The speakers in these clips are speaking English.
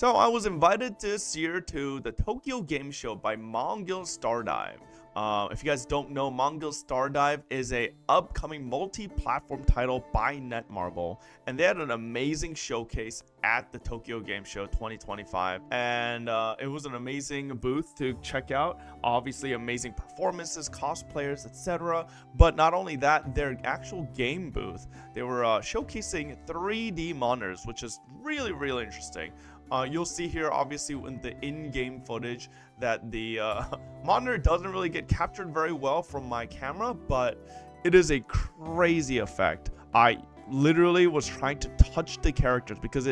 So I was invited this year to the Tokyo Game Show by MONGIL Stardive. If you guys don't know, MONGIL Stardive is a upcoming multi-platform title by Netmarble, and they had an amazing showcase at the Tokyo Game Show 2025, and it was an amazing booth to check out. Obviously, amazing performances, cosplayers, etc. But not only that, their actual game booth, they were showcasing 3D monitors, which is really interesting. You'll see here, obviously, in the in-game footage that the monitor doesn't really get captured very well from my camera, but it is a crazy effect. I literally was trying to touch the characters because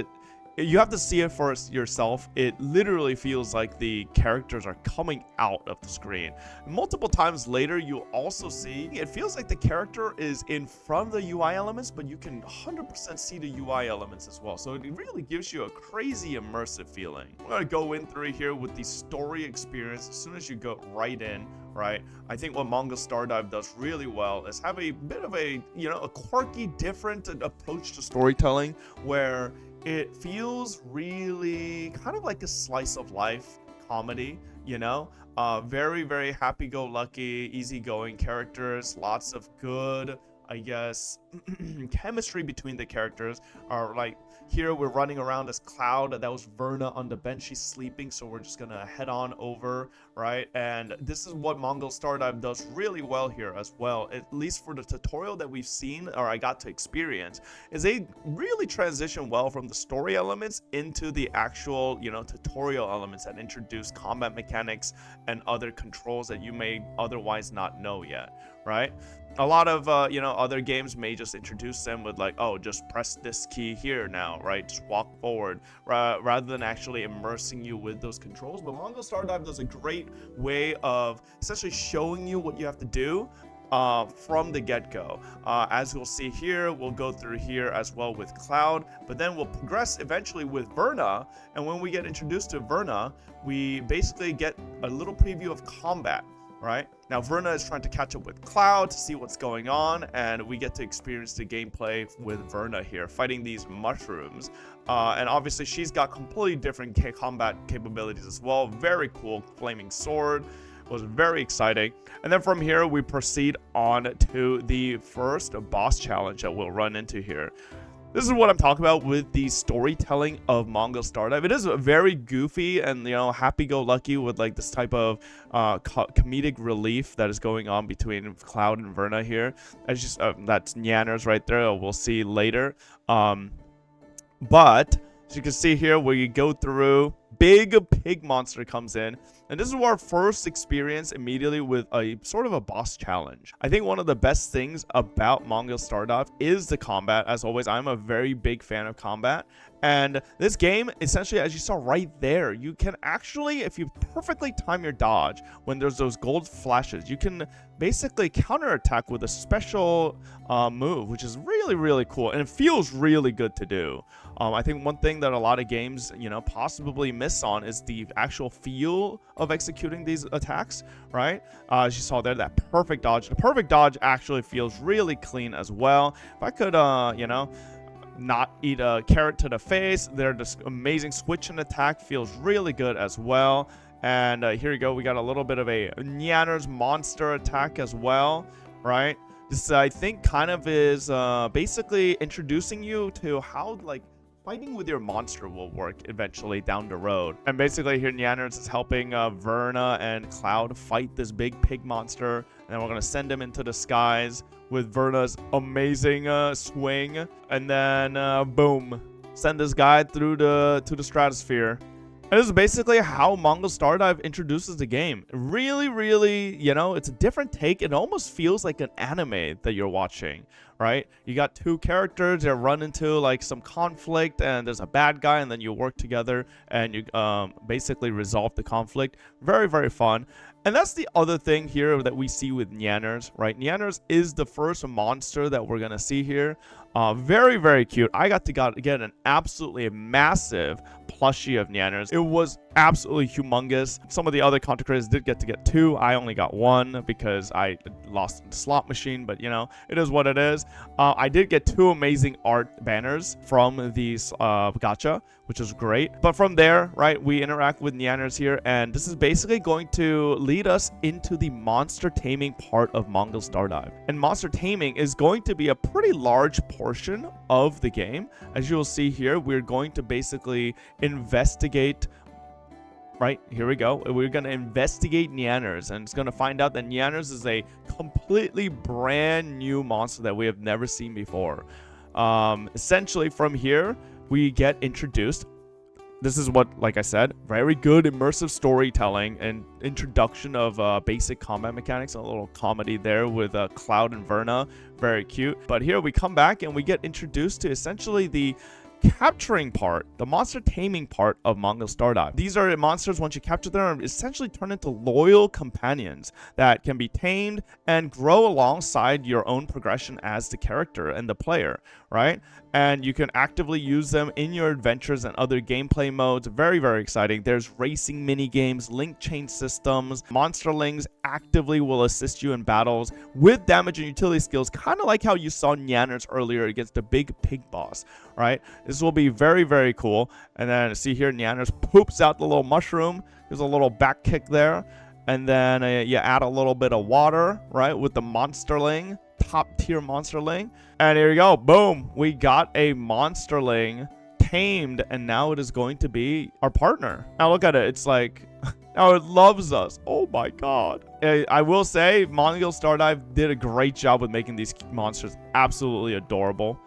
you have to see it for yourself. It literally feels like the characters are coming out of the screen. Multiple times later, you'll also see it feels like the character is in front of the UI elements, but you can 100% see the UI elements as well. So it really gives you a crazy immersive feeling. I'm gonna go in through here with the story experience as soon as you go right in. Right, I think what MONGIL Stardive does really well is have a bit of a a quirky, different approach to storytelling where it feels really kind of like a slice of life comedy, very happy-go-lucky, easygoing characters, lots of good, I guess, chemistry between the characters. Are like here we're running around as Cloud. That was Verna on the bench. She's sleeping, so we're just gonna head on over, right? And this is what MONGIL Stardive does really well here as well, at least for the tutorial that we've seen or I got to experience, is they really transition well from the story elements into the actual, tutorial elements that introduce combat mechanics and other controls that you may otherwise not know yet, right? A lot of other games may just introduce them with like, oh, just press this key here now, right? Just walk forward, rather than actually immersing you with those controls. But MONGIL Stardive does a great way of essentially showing you what you have to do from the get-go. As you'll see here, we'll go through here as well with Cloud, but then we'll progress eventually with Verna. And when we get introduced to Verna, we basically get a little preview of combat. Right now, Verna is trying to catch up with Cloud to see what's going on, and we get to experience the gameplay with Verna here, fighting these mushrooms. And obviously, she's got completely different combat capabilities as well. Very cool flaming sword. Was very exciting. And then from here, we proceed on to the first boss challenge that we'll run into here. This is what I'm talking about with the storytelling of MONGIL Stardive. It is very goofy and happy-go-lucky with like this type of comedic relief that is going on between Cloud and Verna here. It's just that's Nyanners right there. We'll see later. But as you can see here, where you go through, big pig monster comes in, and this is our first experience immediately with a sort of a boss challenge. I think one of the best things about MONGIL Stardive is the combat. As always, I'm a very big fan of combat, and this game, essentially, as you saw right there, you can actually, if you perfectly time your dodge when there's those gold flashes, you can basically counterattack with a special move, which is really cool, and it feels really good to do. I think one thing that a lot of games, possibly miss on is the actual feel of executing these attacks, right? As you saw there, that perfect dodge. The perfect dodge actually feels really clean as well. If I could, not eat a carrot to the face, this amazing switch and attack feels really good as well. And here you go, we got a little bit of a Nyanners monster attack as well, right? This, I think, kind of is basically introducing you to how, like, fighting with your monster will work eventually down the road. And basically here Nyanners is helping Verna and Cloud fight this big pig monster. And then we're going to send him into the skies with Verna's amazing swing. And then boom, send this guy through to the stratosphere. And this is basically how MONGIL Stardive introduces the game. Really, it's a different take. It almost feels like an anime that you're watching, right? You got two characters that run into like some conflict, and there's a bad guy, and then you work together and you basically resolve the conflict. Very fun. And that's the other thing here that we see with Nyanners, right? Nyanners is the first monster that we're gonna see here. Very cute. I got to get an absolutely massive plushie of Nyanners. It was absolutely humongous. Some of the other content creators did get two. I only got one because I lost the slot machine, but it is what it is. I did get two amazing art banners from these gacha, which is great. But from there, right, we interact with Nyanners here, and this is basically going to lead us into the monster taming part of Mongil Stardive. And monster taming is going to be a pretty large portion of the game. As you will see here, we're going to basically investigate. Right, here we go. We're going to investigate Nyanners, and it's going to find out that Nyanners is a completely brand new monster that we have never seen before. Essentially, from here, we get introduced. This is what, like I said, very good immersive storytelling and introduction of basic combat mechanics. A little comedy there with Cloud and Verna. Very cute. But here we come back and we get introduced to essentially the capturing part, the monster taming part of Mongil Stardive. These are monsters, once you capture them, essentially turn into loyal companions that can be tamed and grow alongside your own progression as the character and the player, right? And you can actively use them in your adventures and other gameplay modes. Very, very exciting. There's racing mini games, link chain systems. Monsterlings actively will assist you in battles with damage and utility skills, kind of like how you saw Nyanners earlier against the big pig boss, right? This will be very, very cool. And then see here, Nyanners poops out the little mushroom. There's a little back kick there. And then you add a little bit of water, right, with the monsterling, top tier monsterling. And here you go. Boom. We got a monsterling tamed, and now it is going to be our partner. Now look at it. It's like, now it loves us. Oh my god. I will say, Mongil Stardive did a great job with making these monsters absolutely adorable.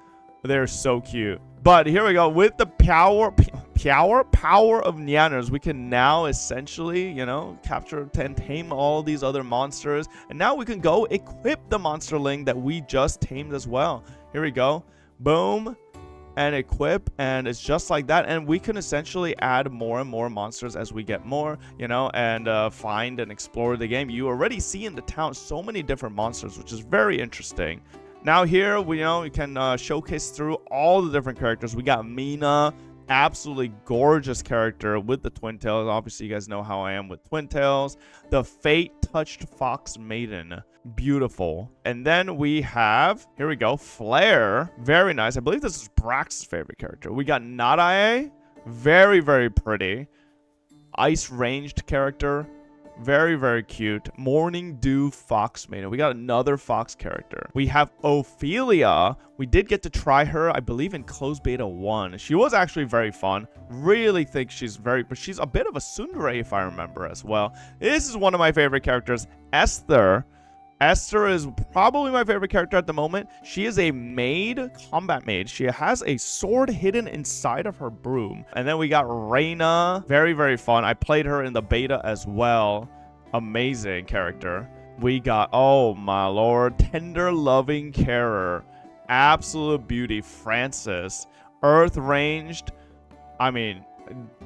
They're so cute. But here we go. With the power of Nyanners, we can now essentially, you know, capture and tame all these other monsters. And now we can go equip the monsterling that we just tamed as well. Here we go. Boom. And equip. And it's just like that. And we can essentially add more and more monsters as we get more, you know, and find and explore the game. You already see in the town so many different monsters, which is very interesting. Now here, we can showcase through all the different characters. We got Mina, absolutely gorgeous character with the twin tails. Obviously, you guys know how I am with twin tails. The Fate-touched Fox Maiden, beautiful. And then we have, here we go, Flare, very nice. I believe this is Brax's favorite character. We got Nadae, very, very pretty. Ice-ranged character. Very, very cute. Morning Dew Fox Maiden. We got another fox character. We have Ophelia. We did get to try her, I believe, in closed beta 1. She was actually very fun. Really think she's but she's a bit of a tsundere, if I remember as well. This is one of my favorite characters, Esther. Esther is probably my favorite character at the moment. She is a maid, combat maid. She has a sword hidden inside of her broom. And then we got Reina. Very, very fun. I played her in the beta as well. Amazing character. We got, oh my lord, tender loving carer. Absolute beauty. Francis. Earth ranged. I mean,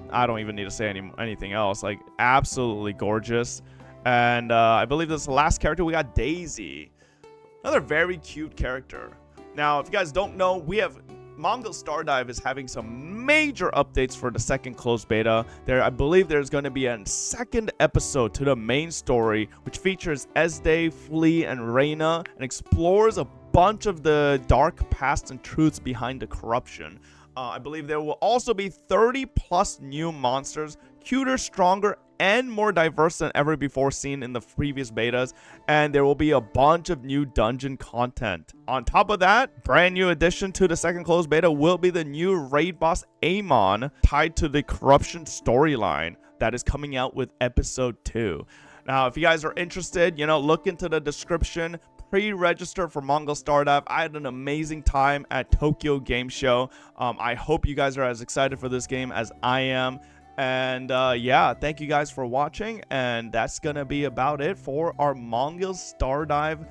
I don't even need to say anything else. Like, absolutely gorgeous. And I believe this is the last character. We got Daisy. Another very cute character. Now, if you guys don't know, Mongil Stardive is having some major updates for the second closed beta. I believe there's going to be a second episode to the main story, which features Esde, Flea, and Reina, and explores a bunch of the dark past and truths behind the corruption. I believe there will also be 30 plus new monsters, cuter, stronger, and more diverse than ever before seen in the previous betas, and there will be a bunch of new dungeon content. On top of that, brand new addition to the second closed beta will be the new raid boss Amon, tied to the corruption storyline that is coming out with episode 2. Now, if you guys are interested, look into the description. Pre-register for Mongil Stardive. I had an amazing time at Tokyo Game Show. I hope you guys are as excited for this game as I am. And yeah, thank you guys for watching, and that's gonna be about it for our Mongil Stardive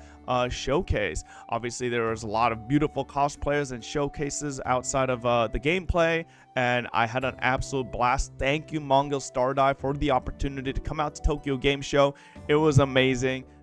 showcase. Obviously, there was a lot of beautiful cosplayers and showcases outside of the gameplay, and I had an absolute blast. Thank you, Mongil Stardive, for the opportunity to come out to Tokyo Game Show. It was amazing.